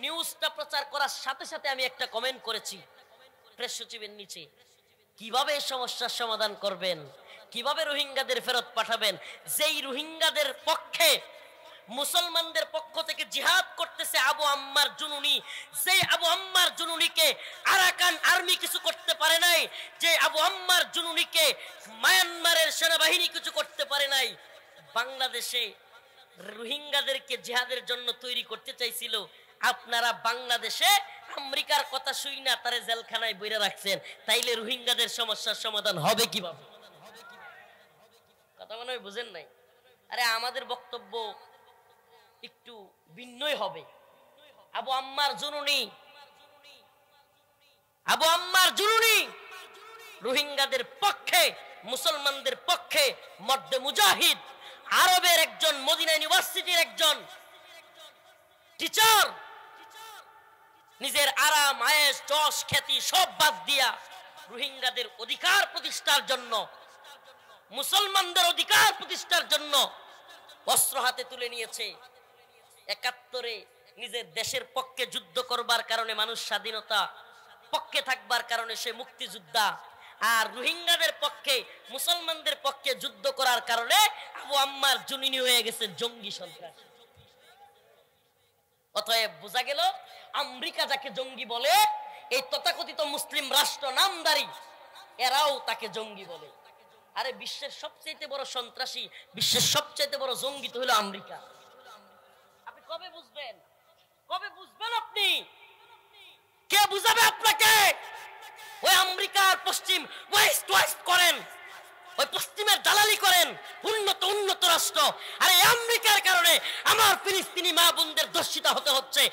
নিউজটা প্রচার করার সাথে সাথে আমি একটা কমেন্ট করেছি প্রেস সচিবের নিচে, কিভাবে এই সমস্যার সমাধান করবেন, কিভাবে রোহিঙ্গাদের ফেরত পাঠাবেন? যেই রোহিঙ্গাদের পক্ষে মুসলমানদের পক্ষ থেকে জিহাদ করতেছে আবু আম্মার জুনুনি, সেই আবু আম্মার জুনুনিকে আরাকান আর্মি কিছু করতে পারে নাই, যে আবু আম্মার জুনুনিকে মায়ানমারের সেনাবাহিনী কিছু করতে পারে নাই। বাংলাদেশে রোহিঙ্গাদেরকে জিহাদের জন্য তৈরি করতে চাইছিল, আপনারা বাংলাদেশে আমেরিকার কথা শুই না তারে জেলখানায় বইরে রাখছেন। তাইলে রোহিঙ্গাদের সমস্যার সমাধান হবে কিভাবে? কথা মনে হয় বুঝেন নাই। আরে আমাদের বক্তব্য একটু ভিন্নই হবে। আবু আম্মার জুনুনি, আবু আম্মার জুনুনি রোহিঙ্গাদের পক্ষে, মুসলমানদের পক্ষে মর্দে মুজাহিদ, আরবের একজন, মদিনা ইউনিভার্সিটির একজন টিচার, নিজের আরাম আয়েশ যশ খ্যাতি সব বাদ দিয়া রোহিঙ্গাদের অধিকার প্রতিষ্ঠার জন্য, মুসলমানদের অধিকার প্রতিষ্ঠার জন্য অস্ত্র হাতে তুলে নিয়েছে। ৭১ নিজের দেশের পক্ষে যুদ্ধ করবার কারণে মানুষ স্বাধীনতা পক্ষে থাকবার কারণে সে মুক্তিযোদ্ধা, আর রোহিঙ্গাদের পক্ষে, মুসলমানদের পক্ষে যুদ্ধ করার কারণে আবু আম্মার জুনুনি হয়ে গেছে জঙ্গি সন্ত্রাস। অতএব বোঝা গেল, আমেরিকা যাকে জঙ্গি বলে, এই তথাকথিত মুসলিম রাষ্ট্র নামদারি এরাও তাকে জঙ্গি বলে। আরে বিশ্বের সবচেয়ে বড় সন্ত্রাসী, বিশ্বের সবচেয়ে বড় জঙ্গি তো হলো আমেরিকা। আপনি কবে বুঝবেন? কবে বুঝবেন আপনি? কে বুঝাবে আপনাকে? ওই আমেরিকার পশ্চিম ওয়েস্ট ওয়েস্ট করেন, ওই পশ্চিমের দালালি করেন, উন্নত উন্নত রাষ্ট্র। আরে আমেরিকার কারণে আমার ফিলিস্তিনি মা বোনদের ধর্ষিত হতে হচ্ছে।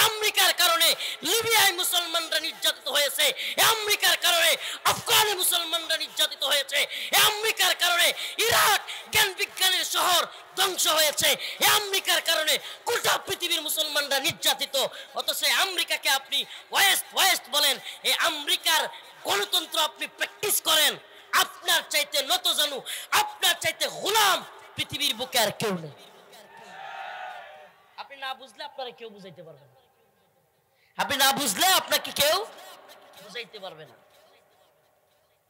আমেরিকার কারণে লিবিয়ায় মুসলমানরা নির্যাতিত হয়েছে। আমেরিকার কারণে আফগানে মুসলমানরা নির্যাতিত হয়েছে। আমেরিকার কারণে ইরাক জ্ঞান বিজ্ঞানের শহর ধ্বংস হয়েছে। আমেরিকার কারণে গোটা পৃথিবীর মুসলমানরা নির্যাতিত। অথচ আমেরিকাকে আপনি ওয়েস্ট ওয়েস্ট বলেন। এই আমেরিকার গণতন্ত্র আপনি প্র্যাকটিস করেন। আপনার চাইতে নত জানু, আপনার চাইতে গোলাম পৃথিবীর বুকে আর কেউ নেই। আপনি না বুঝলে আপনারা কেউ বুঝাইতে পারবে না। আপনি না বুঝলে আপনাকে কেউ বুঝাইতে পারবে না।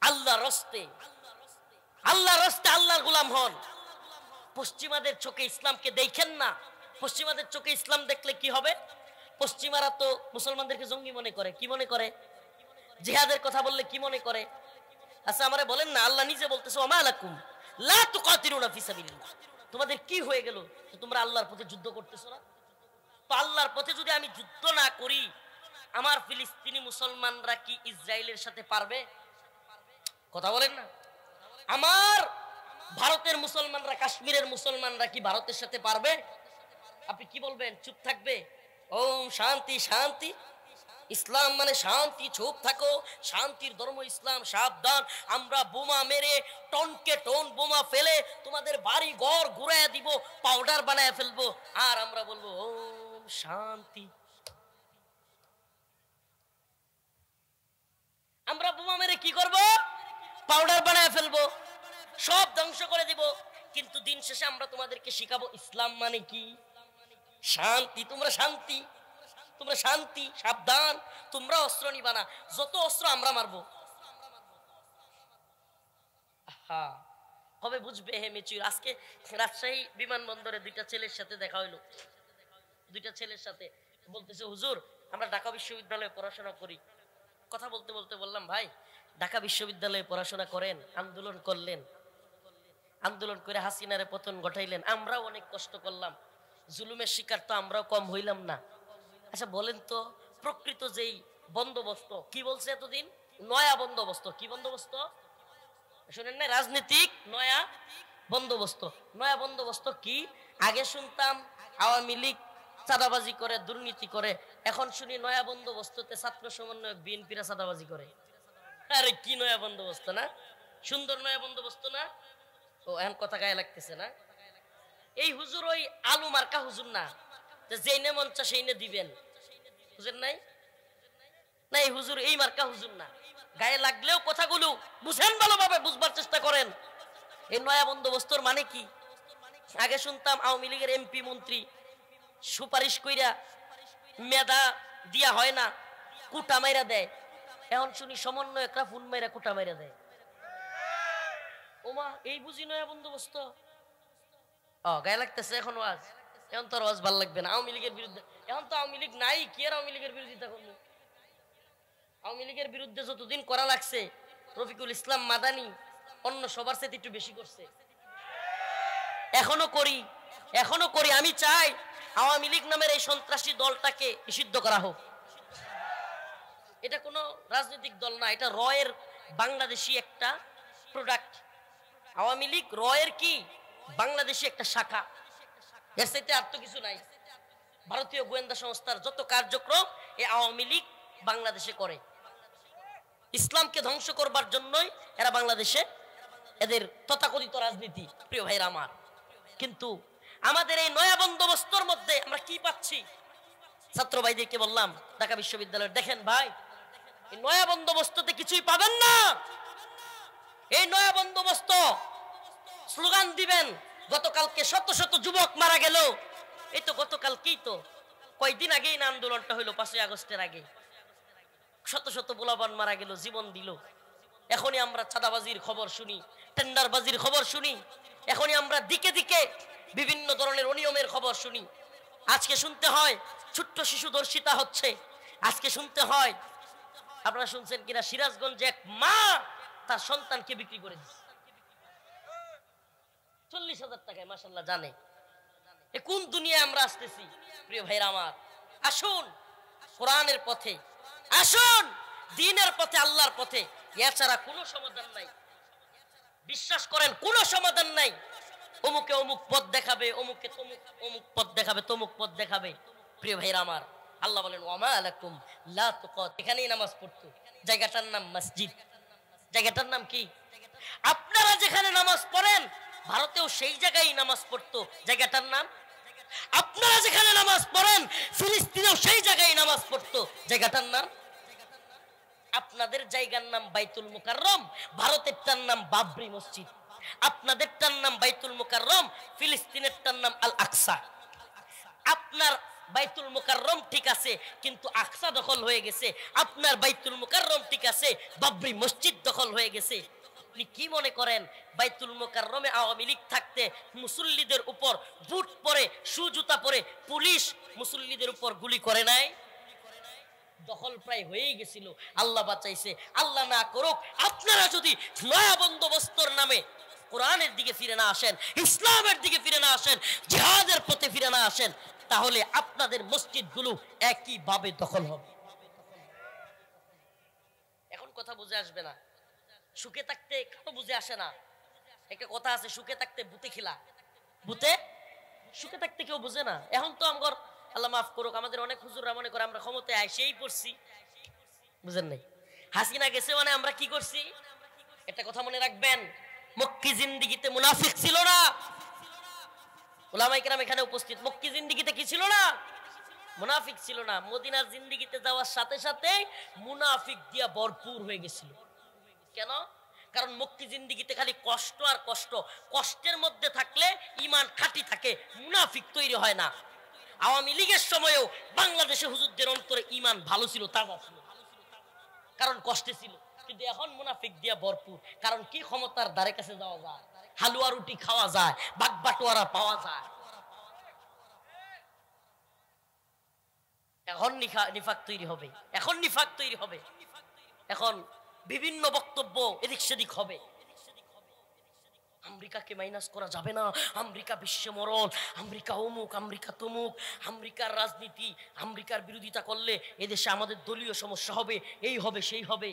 আল্লাহর রাস্তে, আল্লাহর রাস্তে আল্লাহর গোলাম হন। পশ্চিমাদের চোখে ইসলামকে দেখেন না। পশ্চিমাদের চোখে ইসলাম দেখলে কি হবে? পশ্চিমারা তো মুসলমানদেরকে জঙ্গি মনে করে। কি মনে করে? জিহাদের কথা বললে কি মনে করে? আচ্ছা আমারে বলেন না, আল্লাহ নিজে বলতেছে, ওমা লাকুম লা তুকাতিলুনা ফি সাবিলিল্লাহ। তোমাদের কি হয়ে গেল? তোমরা আল্লাহর পথে যুদ্ধ করতেছো না? তো আল্লাহর পথে যদি আমি যুদ্ধ না করি, আমার ফিলিস্তিনি মুসলমানরা কি ইসরায়েলের সাথে পারবে? কথা বলেন না। আমার ভারতের মুসলমানরা, কাশ্মীরের মুসলমানরা কি ভারতের সাথে পারবে? আপনি কি বলবেন? চুপ থাকবে? ওম শান্তি শান্তি, ইসলাম মানে শান্তি, চুপ থাকো, শান্তির ধর্ম ইসলাম, সাবধান, আমরা বোমা মেরে টনকে টন বোমা ফেলে তোমাদের বাড়ি ঘর ঘুরাইয়া দিব, পাউডার বানায় ফেলবো, আর আমরা বলবো ওম শান্তি। আমরা বোমা মেরে কি করব? পাউডার বানায় ফেলবো, সব ধ্বংস করে দিব। কিন্তু দিন শেষে আমরা তোমাদেরকে শিখাবো ইসলাম মানে কি, শান্তি। তোমরা শান্তি, তোমরা শান্তি, সাবধান, তোমরা অস্ত্র নিবা না, যত অস্ত্র আমরা মারবো। কবে বুঝবে হে মেচুর? আজকে রাজশাহী বিমানবন্দরে দুইটা ছেলের সাথে দেখা হইলো। দুইটা ছেলের সাথে বলতেছে, হুজুর আমরা ঢাকা বিশ্ববিদ্যালয়ে পড়াশোনা করি। কথা বলতে বলতে বললাম, ভাই ঢাকা বিশ্ববিদ্যালয়ে পড়াশোনা করেন, আন্দোলন করলেন, আন্দোলন করে হাসিনারে পতন ঘটাইলেন, আমরাও অনেক কষ্ট করলাম, জুলুমের শিকার তো আমরাও কম হইলাম না। আচ্ছা বলেন তো, প্রকৃত যেই বন্দোবস্ত কি বলছে এতদিন, নয়া বন্দোবস্ত, কি বন্দোবস্ত শুনেন না, রাজনীতিক নয়া বন্দোবস্ত। নয়া বন্দোবস্ত কি? আগে শুনতাম আওয়ামী লীগ চাঁদাবাজি করে, দুর্নীতি করে, এখন শুনি নয়া বন্দোবস্ততে ছাত্র সমন্বয়ক বিএনপিরা চাঁদাবাজি করে। আরে কি নয়া বন্দোবস্ত না, সুন্দর নয়া বন্দোবস্ত না? ও এখন কথা গায়ে লাগতেছে না? এই হুজুর ওই আলু মার্কা হুজুর না, যেই নে মন চা সেই নে দিবেন, বুঝেন নাই? না, এই হুজুর এই মার্কা হুজুর না, গায়ে লাগলেও কথাগুলো বুঝেন, ভালোভাবে বুঝবার চেষ্টা করেন। এই নয়া বন্দোবস্তর মানে কি? আগে শুনতাম আওয়ামী লীগের এমপি মন্ত্রী সুপারিশ কইরা মেধা দিয়া হয় না, কুটা মাইরা দেয়। এখন শুনি সমন্বয়করা ফোন মাইরা কুটা মাইরা দেয়। ওমা, এই বুঝি নয়া বন্দোবস্ত? গায়ে লাগতেছে এখন ওয়াজ? এখন তো ওয়াজ ভাল লাগবে না আওয়ামী লীগের বিরুদ্ধে। এখন তো আওয়ামী লীগ নাই, কি আর আওয়ামী লীগের বিরোধিতা করবো? আওয়ামী লীগের বিরুদ্ধে যতদিন করা লাগছে, রফিকুল ইসলাম মাদানি অন্য সবার সাথে একটু বেশি করছে। এখনো করি, এখনো করি। আমি চাই আওয়ামী লীগ নামের এই সন্ত্রাসী দলটাকে নিষিদ্ধ করা হোক। এটা কোনো রাজনৈতিক দল না, এটা রয়ের বাংলাদেশি একটা প্রোডাক্ট। আওয়ামী লীগ রয়ের কি বাংলাদেশি একটা শাখা, এর সাথে আর তো কিছু নাই। ভারতীয় গোয়েন্দা সংস্থার যত কার্যক্রম এই আওয়ামী লীগ বাংলাদেশে করে, ইসলামকে ধ্বংস করবার জন্যই এরা বাংলাদেশে এদের তথাকথিত রাজনীতি। প্রিয় ভাইরা আমার, কিন্তু আমাদের এই নয়া বন্দোবস্তর মধ্যে আমরা কি পাচ্ছি? ছাত্র ভাইদেরকে বললাম ঢাকা বিশ্ববিদ্যালয়ের, দেখেন ভাই, এই নয়া বন্দোবস্ততে কিছুই পাবেন না। এই নয়া বন্দোবস্ত স্লোগান দিবেন, গতকালকে শত শত যুবক মারা গেল। এই তো গতকালকেই তো, কয়েকদিন আগেই না আন্দোলনটা হইলো, 5ই আগস্টের আগে শত শত পোলাপান মারা গেল, জীবন দিল। এখনই আমরা চাঁদাবাজির খবর শুনি, টেন্ডারবাজির খবর শুনি, এখনই আমরা দিকে দিকে বিভিন্ন ধরনের অনিয়মের খবর শুনি। আজকে শুনতে হয় ছোট্ট শিশু ধর্ষিতা হচ্ছে, আজকে শুনতে হয়, আপনারা শুনছেন কিনা, সিরাজগঞ্জে এক মা তার সন্তানকে বিক্রি করে দিচ্ছে 40,000 টাকায়। মাশাআল্লাহ, জানে এ কোন দুনিয়ায় আমরা আসতেছি? প্রিয় ভাইরা আমার, আসুন কোরআনের পথে, আসুন দ্বীনের পথে, আল্লাহর পথে। এছাড়া কোনো সমাধান নাই, বিশ্বাস করেন কোনো সমাধান নাই। অমুকে অমুক পথ দেখাবে, অমুকে তমুক অমুক পথ দেখাবে, তমুক পথ দেখাবে। প্রিয় ভাইরা আমার, আল্লাহ বলেন ওয়ামা আলাইকুম লা তুকাত, এখানেই নামাজ পড়তো, জায়গাটার নাম মসজিদ। জায়গাটার নাম কি? আপনারা যেখানে নামাজ পড়েন ভারতেও সেই জায়গায় নামাজ পড়তো, জায়গাটার নাম। আপনারা যেখানে নামাজ পড়েন ফিলিস্তিনেও সেই জায়গায় নামাজ পড়তো, জায়গাটার নাম। আপনাদের জায়গার নাম বাইতুল মুকাররম, ভারতেরটার নাম বাবরি মসজিদ। আপনাদেরটার নাম বাইতুল মুকাররম, ফিলিস্তিনেরটার নাম আল আকসা। আপনার বাইতুল মুকাররম ঠিক আছে, কিন্তু আকসা দখল হয়ে গেছে। আপনার বাইতুল মুকাররম ঠিক আছে, বাবরি মসজিদ দখল হয়ে গেছে। আপনি কি মনে করেন বাইতুল মুকাররমে আওয়ামী লীগ থাকতে মুসল্লিদের উপর বুট পরে, শু জুতা পরে পুলিশ মুসল্লিদের উপর গুলি করে নাই? দখল প্রায় হয়েই গেছিল, আল্লাহ বাঁচাইছে। আল্লাহ না করুক আপনারা যদি নয়া বন্দোবস্তর নামে কোরআনের দিকে ফিরে না আসেন, ইসলামের দিকে ফিরে না আসেন, জিহাদের পথে ফিরে না আসেন, তাহলে আপনাদের মসজিদগুলো একইভাবে দখল হবে। এখন কথা বুঝে আসবে না, সুখে থাকতে কারো বুঝে আসে না। একটা কথা আছে, সুখে থাকতে ভূতে খিলা, ভূতে সুখে থাকতে কেউ বুঝে না। এখন তো আমার আল্লাহ মাফ করুক, আমাদের অনেক হুজুররা মনে করে আমরা ক্ষমতায় আইসেই পড়ছি, বুঝেন নাই? হাসিনা গেছে মানে আমরা কি করছি? একটা কথা মনে রাখবেন, মক্কি জিন্দিগিতে মুনাফিক ছিল না। উলামায়ে কেরাম এখানে উপস্থিত, মক্কি জিন্দিগিতে কি ছিল না? মুনাফিক ছিল না। মদিনার জিন্দিগিতে যাওয়ার সাথে সাথে মুনাফিক দিয়া ভরপুর হয়ে গেছিল। কেন? কারণ মক্কি জিন্দিগিতে খালি কষ্ট আর কষ্ট, কষ্টের মধ্যে থাকলে ঈমান খাঁটি থাকে, মুনাফিক তৈরি হয় না। আওয়ামী লীগের সময়ও বাংলাদেশে হুজুরদের অন্তরে ঈমান ভালো ছিল, তাজা ছিল, কারণ কষ্টে ছিল। কিন্তু এখন মুনাফিক দিয়া ভরপুর, কারণ কি ক্ষমতার দ্বারে কাছে যাওয়া যায়, হালুয়া রুটি খাওয়া যায়, বাগবাটোয়ারা পাওয়া যায়। এখন নিফাক তৈরি হবে, এখন নিফাক তৈরি হবে, এখন বিভিন্ন বক্তব্য এদিক সেদিক হবে। আমেরিকাকে মাইনাস করা যাবে না, আমেরিকা বিশ্বে মরল, আমেরিকা অমুক, আমেরিকা তমুক, আমেরিকার রাজনীতি, আমেরিকার বিরোধিতা করলে এদেশে আমাদের দলীয় সমস্যা হবে, এই হবে সেই হবে।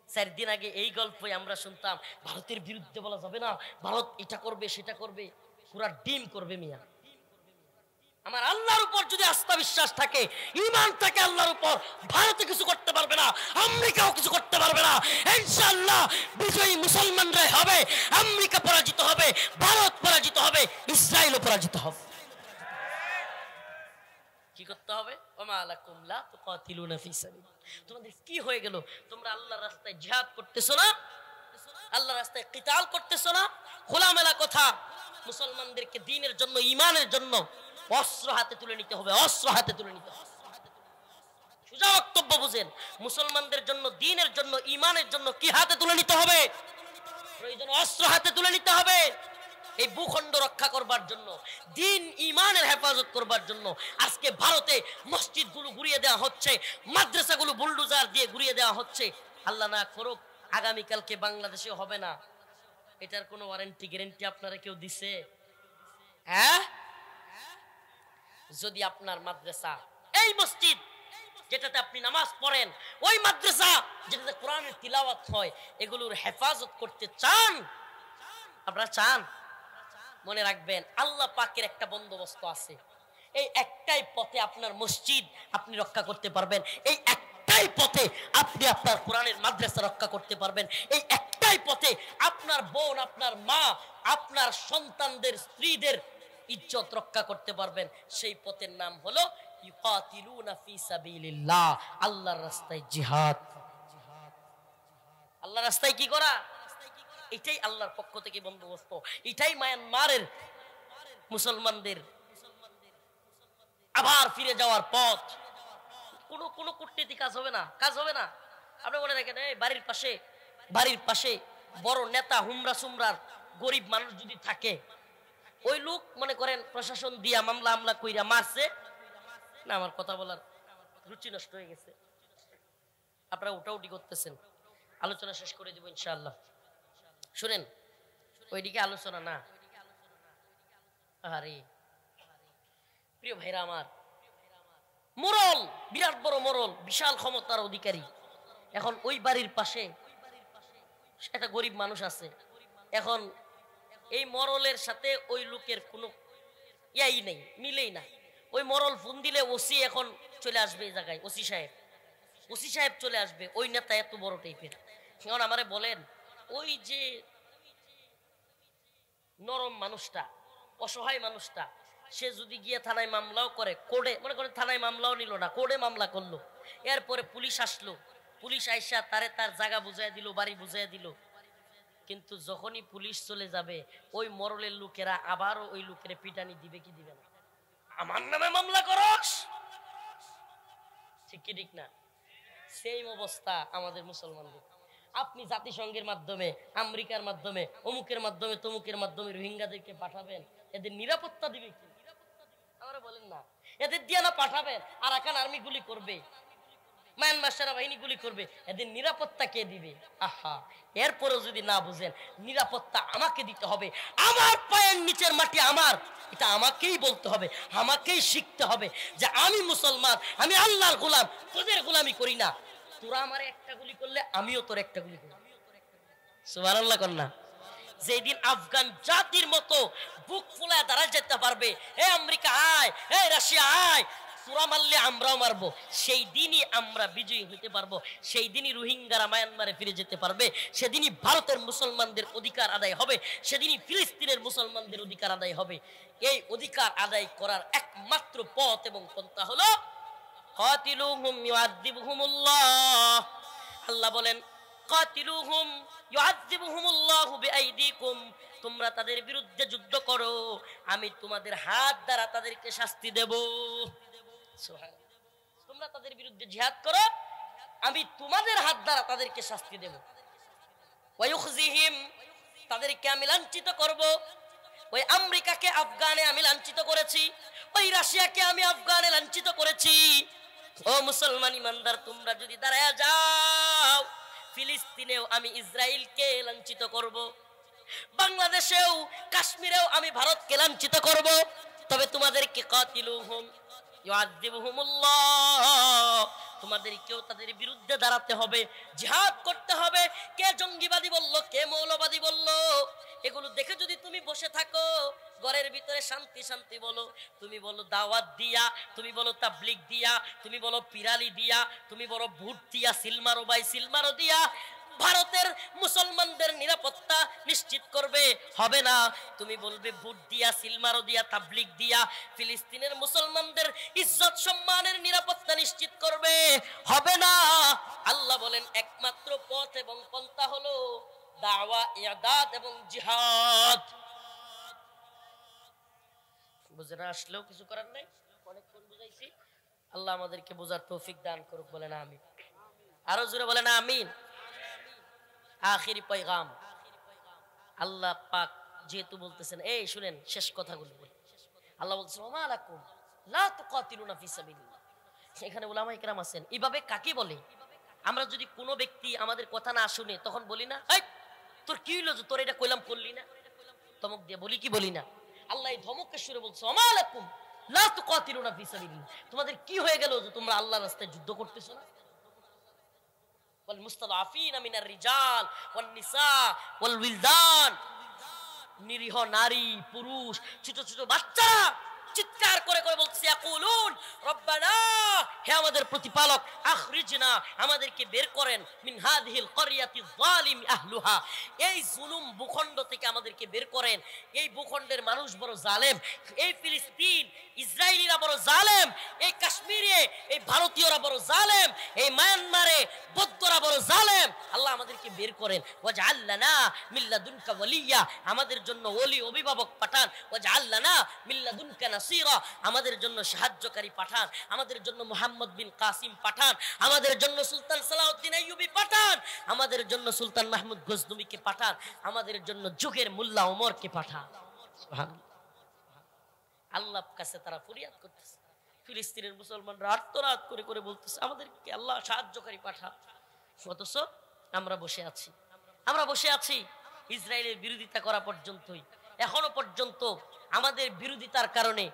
4 দিন আগে এই গল্পই আমরা শুনতাম, ভারতের বিরুদ্ধে বলা যাবে না, ভারত এটা করবে সেটা করবে, পুরা ডিম করবে মিয়া। আমার আল্লাহর উপর যদি আস্থা বিশ্বাস থাকে, ঈমান থাকে আল্লাহর উপর, ভারতে কিছু করতে পারবে না, আমেরিকাও কিছু করতে পারবে না। ইনশাআল্লাহ বিজয়ী মুসলমানরাই হবে, আমেরিকা পরাজিত হবে, ভারত পরাজিত হবে, ইসরায়েলও পরাজিত হবে। কি করতে হবে? ওমা আলাকুম লা তুকাতিলুনা ফি সাবিলিল্লাহ। তোমাদের কি হয়ে গেল? তোমরা আল্লাহর রাস্তায় জিহাদ করতেছো না, আল্লাহর রাস্তায় কিতাল করতেছো না? খোলামেলা কথা, মুসলমানদেরকে দ্বীনের জন্য, ঈমানের জন্য অস্ত্র হাতে তুলে নিতে হবে, অস্ত্র হাতে তুলে নিতে হবে। সোজা বক্তব্য বুঝেন, মুসলমানদের জন্য, দ্বীনের জন্য, ঈমানের জন্য কি হাতে তুলে নিতে হবে? প্রয়োজন অস্ত্র হাতে তুলে নিতে হবে। এই ভূখণ্ড রক্ষা করবার জন্য, দ্বীন ঈমানের হেফাজত করবার জন্য আজকে ভারতে মসজিদগুলো ঘুরিয়ে দেওয়া হচ্ছে, মাদ্রাসাগুলো বুলডোজার দিয়ে ঘুরিয়ে দেওয়া হচ্ছে। আল্লাহ না করুক আগামীকালকে বাংলাদেশে হবে না, এটার কোনো ওয়ারেন্টি গ্যারান্টি আপনারা কেউ দিছে? হ্যাঁ, যদি আপনার মাদ্রাসা, এই মসজিদ যেটাতে আপনি নামাজ পড়েন, ওই মাদ্রাসা যেটাতে কোরআনের তিলাওয়াত হয়, এগুলোর হেফাজত করতে চান, আপনারা চান, মনে রাখবেন আল্লাহ পাকের একটা বন্দোবস্ত আছে। এই একটাই পথে আপনার মসজিদ আপনি রক্ষা করতে পারবেন, এই একটাই পথে আপনি আপনার কোরআনের মাদ্রাসা রক্ষা করতে পারবেন, এই একটাই পথে আপনার বোন, আপনার মা, আপনার সন্তানদের, স্ত্রীদের ইজ্জত রক্ষা করতে পারবেন। সেই পথের নাম হলো ইউকাতিলুনা ফি সাবিলিল্লাহ, আল্লাহর রাস্তায় জিহাদ। আল্লাহর রাস্তায় কি করা? এটাই আল্লাহর পক্ষ থেকে বন্দোবস্ত, এটাই মায়ানমারের মুসলমানদের আবার ফিরে যাওয়ার পথ। কোনো কূটনীতি কাজ হবে না, কাজ হবে না। আপনি মনে রাখেন, এই বাড়ির পাশে বড় নেতা, হুমরা সুমরার গরিব মানুষ যদি থাকে, ওই লোক মনে করেন প্রশাসন দিয়া মামলা কইরা মারছে না, আমার কথা বলার রুচি নষ্ট হয়ে গেছে, আপনারা উঠাউটি করতেছেন, আলোচনা শেষ করে দিব ইনশাআল্লাহ। শুনেন, ওইদিকে আলোচনা না, আরে প্রিয় ভাইরা আমার, মোরল, বিরাট বড় মোরল, বিশাল ক্ষমতার অধিকারী, এখন ওই বাড়ির পাশে একটা গরিব মানুষ আছে। এখন এই মরলের সাথে ওই লোকের কোনো ইয়াই নেই, মিলেই না। ওই মরল ফোন দিলে ওসি এখন চলে আসবে এই জায়গায়, ওসি সাহেব চলে আসবে, ওই নেতা এত বড় টাইপের। এখন আমারে বলেন, ওই যে নরম মানুষটা, অসহায় মানুষটা, সে যদি গিয়ে থানায় মামলাও করে, কোর্টে মনে করেন থানায় মামলাও নিল না, কোর্টে মামলা করলো, এরপরে পুলিশ আসলো, পুলিশ আইসা তার জায়গা বুঝাই দিল, বাড়ি বুঝাই দিল, কিন্তু যখনই পুলিশ চলে যাবে ওই মরলের লোকেরা আবারও ওই লোকের পিটানি দিবে কি দিবে না? আমার নামে মামলা করস, ঠিক কি ঠিক না? সেম অবস্থা আমাদের মুসলমানদের। আপনি জাতিসংঘের মাধ্যমে, আমেরিকার মাধ্যমে, অমুকের মাধ্যমে, তমুকের মাধ্যমে রোহিঙ্গাদেরকে পাঠাবেন, এদের নিরাপত্তা দিবে কি? আমরা বলেন না, এদের দিয়ে না পাঠাবেন, আরাকান আর্মি গুলি করবে, মায়ানমার সেনাবাহিনী গুলি করবে, এদের নিরাপত্তা কে দিবে? আহা, এরপরেও যদি না বুঝেন, নিরাপত্তা আমাকে দিতে হবে, আমার পায়ের নিচের মাটি আমার, এটা আমাকেই বলতে হবে, আমাকেই শিখতে হবে যে আমি মুসলমান, আমি আল্লাহর গোলাম, তোদের গোলামি করি না। তোরা আমারে একটা গুলি করলে আমিও তোর একটা গুলি করি। সুবহানাল্লাহ কন্যা। যেদিন আফগান জাতির মতো বুক ফুলায় দাঁড়ায় যেতে পারবে, এ আমেরিকা আয়, এ রাশিয়া আয়, তোরা মারলে আমরাও মারবো, সেই দিনই আমরা বিজয়ী হতে পারবো, সেই দিনই রোহিঙ্গারা মায়ানমারে ফিরে যেতে পারবে, সেদিনই ভারতের মুসলমানদের অধিকার আদায় হবে, সেদিনই ফিলিস্তিনের মুসলমানদের অধিকার আদায় হবে। এই অধিকার আদায় করার একমাত্র পথ এবং পন্থা হলো কাতিলুহুম ইউআযিবুহুমুল্লাহ। আল্লাহ বলেন, কাতিলুহুম ইউআযিবুহুমুল্লাহু বিআইদিকুম, তোমরা তাদের বিরুদ্ধে যুদ্ধ করো, আমি তোমাদের হাত দ্বারা তাদেরকে শাস্তি দেব। তোমরা তাদের বিরুদ্ধে জিহাদ করো, আমি তোমাদের হাত দ্বারা তাদেরকে শাস্তি দেব। ওয়ায়ুখজিহিম, তাদেরকে আমি লাঞ্ছিত করব। ওই আমেরিকাকে আফগানে আমি লাঞ্ছিত করেছি, ওই রাশিয়াকে আমি আফগানে লাঞ্ছিত করেছি। ও মুসলমান ইমানদার, তোমরা যদি দাঁড়ায় যাও, ফিলিস্তিনেও আমি ইসরায়েলকে লাঞ্ছিত করব। বাংলাদেশেও কাশ্মীরেও আমি ভারতকে লাঞ্ছিত করব, তবে তোমাদেরকে কাতিলুহুম ইউআযিবুহুমুল্লাহ, তোমাদেরকেও তাদের বিরুদ্ধে দাঁড়াতে হবে, জিহাদ করতে হবে। কে জঙ্গিবাদী বলল, কে মৌলবাদী বলল, এগুলো দেখে যদি তুমি বসে থাকো, ঘরের ভিতরে শান্তি শান্তি বলো, তুমি বলো দাওয়াত দিয়া, তুমি বলো তাবলিগ দিয়া, তুমি বলো পিরালি দিয়া, তুমি বলো ভোট দিয়া, সিলমারো বাই সিলমারো দিয়া ভারতের মুসলমানদের নিরাপত্তা নিশ্চিত করবে, হবে না। তুমি বলবে ভোট দিয়া, সিলমারো দিয়া, তাবলিগ দিয়া ফিলিস্তিনের মুসলমানদের ইজ্জত সম্মানের নিরাপত্তা নিশ্চিত করবে, হবে না। আল্লাহ বলেন একমাত্র পথ এবং পন্থা হলো দাওয়া, ইয়াদাত এবং জিহাদ। বুঝে না আসলেও কিছু করার নাই, অনেকক্ষণ বুঝাইছি। আল্লাহ আমাদেরকে বোঝার তৌফিক দান করুক, বলেন আমিন। আরো জোরে বলেন আমিন। আখিরি পয়গাম, আল্লাহ পাক যেহেতু বলতেছেন, এই শুনেন শেষ কথাগুলো বলি। আল্লাহ বলতেছেন ওমা লাকুম লা তুকাতিলুনা ফি সাবিলিল্লাহ। এখানে উলামায়ে কেরাম আছেন, এইভাবে কাকে বলে? আমরা যদি কোনো ব্যক্তি আমাদের কথা না শুনে, তখন বলি না এই তোর কি হইলো যে তোর এটা কইলাম করলি না, ধমক দিয়ে বলি কি বলি না? আল্লাহ এই ধমকের সুরে বলছে ওমা লাকুম লা তুকাতিলুনা ফি সাবিলিল্লাহ, তোমাদের কি হয়ে গেল যে তোমরা আল্লাহর রাস্তায় যুদ্ধ করতেছো না? والمستضعفين من الرجال والنساء والولدان, নিরীহ নারী পুরুষ ছোট ছোট বাচ্চা চিৎকার করে করে বলতেছে ইয়াকুলুন রব্বানা, হে আমাদের প্রতিপালক, আখরিজনা, আমাদেরকে বের করেন, মিন হাযিহিল ক্বরিয়াতি যালিম আহলুহা, এই জুলুম ভূখণ্ড থেকে আমাদেরকে বের করেন। এই ভূখণ্ডের মানুষ বড় জালেম, এই ফিলিস্তিন ইসরায়েলিরা বড় জালেম, এই কাশ্মীরে এই ভারতীয়রা বড় জালেম, এই মায়ানমারে বৌদ্ধরা বড় জালেম। আল্লাহ আমাদেরকে বের করেন। ওয়াজআল লানা মিন লাদুনকা ওয়ালিয়্যা, আমাদের জন্য ওলি অভিভাবক পাঠান। ওয়াজআল লানা মিন লাদুনকা নাসীরা, আমাদের জন্য সাহায্যকারী পাঠান। আমাদের জন্য মুহাম্মদ বিন কাসিম পাঠান। আমাদের জন্য সুলতান সালাউদ্দিন আইয়ুবী পাঠান। আমাদের জন্য সুলতান মাহমুদ গজনবীকে পাঠান। আমাদের জন্য যুগের মোল্লা ওমরকে পাঠান। সুবহানাল্লাহ। আল্লাহর কাছে তারা ফরিয়াদ করতেছে। ফিলিস্তিনের মুসলমানরা আর্তনাদ করে করে বলতেছে আমাদেরকে আল্লাহ সাহায্যকারী পাঠান। অথচ আমরা বসে আছি, আমরা বসে আছি ইসরায়েলের বিরোধিতা করা পর্যন্তই। এখনো পর্যন্ত আমাদের বিরোধিতার কারণে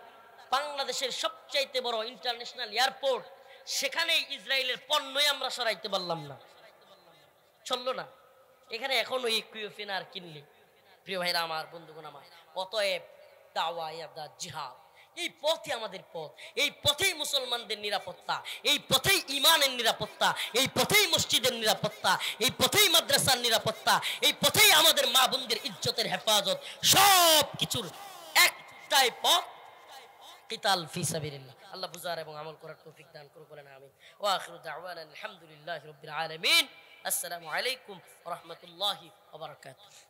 বাংলাদেশের সবচাইতে বড় ইন্টারন্যাশনাল এয়ারপোর্ট, সেখানে ইসরায়েলের পণ্যই আমরা সরাইতে পারলাম না, চললো না। এখানে এখনো ইকুইফিনার কিনলে, প্রিয় ভাইরা আমার, বন্ধুগণ আমার, অতএব দাওয়া ইয়াদাত জিহাদ, এই পথই আমাদের পথ। এই পথেই মুসলমানদের নিরাপত্তা, এই পথেই ইমানের নিরাপত্তা, এই পথেই মসজিদের নিরাপত্তা, এই পথেই মাদ্রাসার নিরাপত্তা, এই পথেই আমাদের মা বোনদের ইজ্জতের হেফাজত। সব কিছুর একটাই পথ, কিতাল ফি সাবিলিল্লাহ। আল্লাহ বুঝার এবং আমল করার তৌফিক দান করুন, বলেন আমিন। ওয়া আখিরু দাওয়ানা আলহামদুলিল্লাহি রাব্বিল আলামিন। আসসালামু আলাইকুম ওয়া রাহমাতুল্লাহি ওয়া বারাকাতুহু।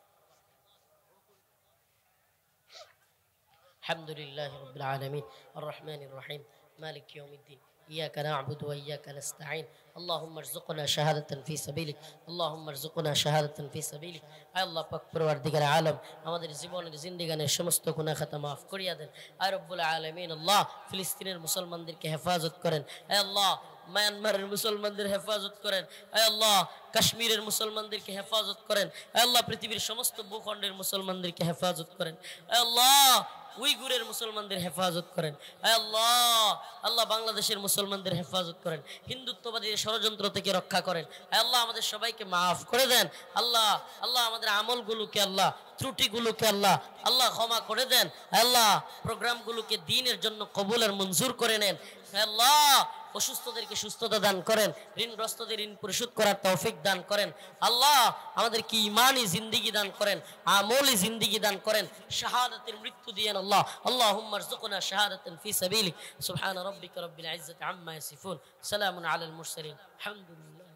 الحمد لله رب العالمين الرحمن الرحيم مالك يوم الدين إياك نعبد وإياك نستعين اللهم ارزقنا شهادة في سبيلك اللهم ارزقنا شهادة في سبيلك আয় আল্লাহ পাক পরওয়ারদিগার আলম আমাদের জীবনের জিন্দেগানের সমস্ত গুনাহ খাতা maaf করিয়া দেন। আয় রব্বুল আলামিন, আল্লাহ ফিলিস্তিনের মুসলমানদেরকে হেফাজত করেন। আয় আল্লাহ মায়ানমারের মুসলমানদের হেফাজত করেন। আয় আল্লাহ কাশ্মীরের মুসলমানদেরকে হেফাজত করেন। আয় আল্লাহ পৃথিবীর সমস্ত ভূখণ্ডের মুসলমানদেরকে হেফাজত করেন। আয় আল্লাহ উইগুরের মুসলমানদের হেফাজত করেন। আয় আল্লাহ, আল্লাহ বাংলাদেশের মুসলমানদের হেফাজত করেন। হিন্দুত্ববাদীদের ষড়যন্ত্র থেকে রক্ষা করেন। আয় আল্লাহ আমাদের সবাইকে মাফ করে দেন। আল্লাহ আল্লাহ আমাদের আমলগুলোকে, আল্লাহ ত্রুটিগুলোকে আল্লাহ আল্লাহ ক্ষমা করে দেন। আল্লাহ প্রোগ্রামগুলোকে দ্বীনের জন্য কবুল আর মঞ্জুর করে নেন। আল্লাহ অসুস্থদেরকে সুস্থতা দান করেন, ঋণগ্রস্তদের ঋণ পরিশোধ করার তৌফিক দান করেন। আল্লাহ আমাদেরকে ঈমানি জিন্দেগি দান করেন, আমলি জিন্দেগি দান করেন, শাহাদাতের মৃত্যু দিয়েন। আল্লাহ আল্লাহুম্মা আরযুকনা শাহাদাতান ফি সাবিলিক। সুবহান রাব্বিকা রাব্বিল ইজ্জাতি আম্মা ইয়াসিফুন, সালামুন আলাল মুরসালিন, আলহামদুলিল্লাহ।